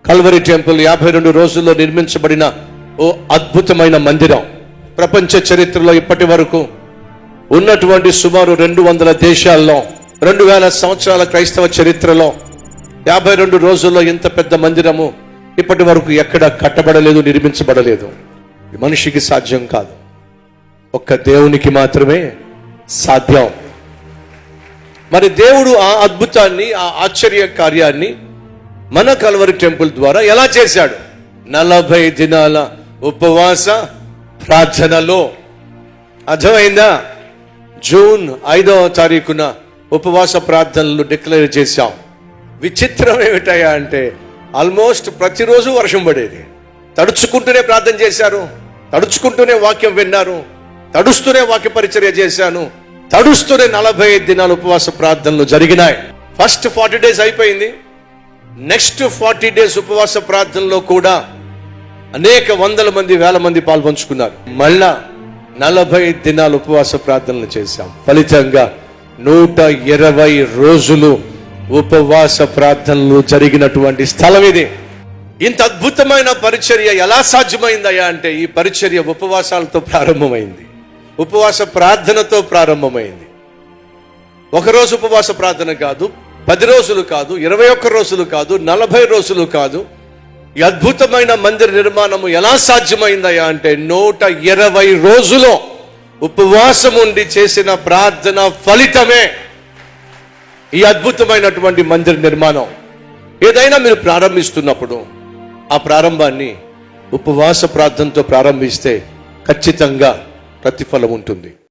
Calvary temple 52 రోజుల్లో నిర్మించబడిన ఓ అద్భుతమైన మందిరం. ప్రపంచ చరిత్రలో ఇప్పటి వరకు ఉన్నటువంటి సుమారు 200 దేశాల్లో 2000 సంవత్సరాల క్రైస్తవ చరిత్రలో 52 రోజుల్లో ఇంత పెద్ద మందిరము ఇప్పటి వరకు ఎక్కడ కట్టబడలేదు, నిర్మించబడలేదు. మనిషికి సాధ్యం కాదు, ఒక్క దేవునికి మాత్రమే సాధ్యం. మరి దేవుడు ఆ అద్భుతాన్ని, ఆ ఆశ్చర్య కార్యాన్ని మన కల్వరి టెంపుల్ ద్వారా ఎలా చేశాడు? 40 దినాల ఉపవాస ప్రార్థనలో. అర్థమైందా? జూన్ 5వ తారీఖున ఉపవాస ప్రార్థనలు డిక్లేర్ చేశాం. విచిత్రం ఏమిటయా అంటే ఆల్మోస్ట్ ప్రతిరోజు వర్షం పడేది. తడుచుకుంటూనే ప్రార్థన చేశారు, తడుచుకుంటూనే వాక్యం విన్నారు, తడుస్తూనే వాక్య పరిచర్య చేశాను, తడుస్తూనే 45 దినాల ఉపవాస ప్రార్థనలు జరిగినాయి. ఫస్ట్ 40 days అయిపోయింది. నెక్స్ట్ 40 days ఉపవాస ప్రార్థనలో కూడా అనేక వందల మంది, వేల మంది పాల్పంచుకున్నారు. మళ్ళా 40 దినాల ఉపవాస ప్రార్థనలు చేశాం. ఫలితంగా 120 రోజులు ఉపవాస ప్రార్థనలు జరిగినటువంటి స్థలం ఇది. ఇంత అద్భుతమైన పరిచర్య ఎలా సాధ్యమైందయ్యా అంటే ఈ పరిచర్య ఉపవాసాలతో ప్రారంభమైంది, ఉపవాస ప్రార్థనతో ప్రారంభమైంది. ఒకరోజు ఉపవాస ప్రార్థన కాదు, 10 రోజులు కాదు, 21 రోజులు కాదు, 40 రోజులు కాదు. ఈ అద్భుతమైన మందిర నిర్మాణము ఎలా సాధ్యమైందయ్యా అంటే 120 రోజులు ఉపవాసం ఉండి చేసిన ప్రార్థన ఫలితమే ఈ అద్భుతమైనటువంటి మందిర నిర్మాణం. ఏదైనా మీరు ప్రారంభిస్తున్నప్పుడు ఆ ప్రారంభాన్ని ఉపవాస ప్రార్థనతో ప్రారంభిస్తే ఖచ్చితంగా ప్రతిఫలం ఉంటుంది.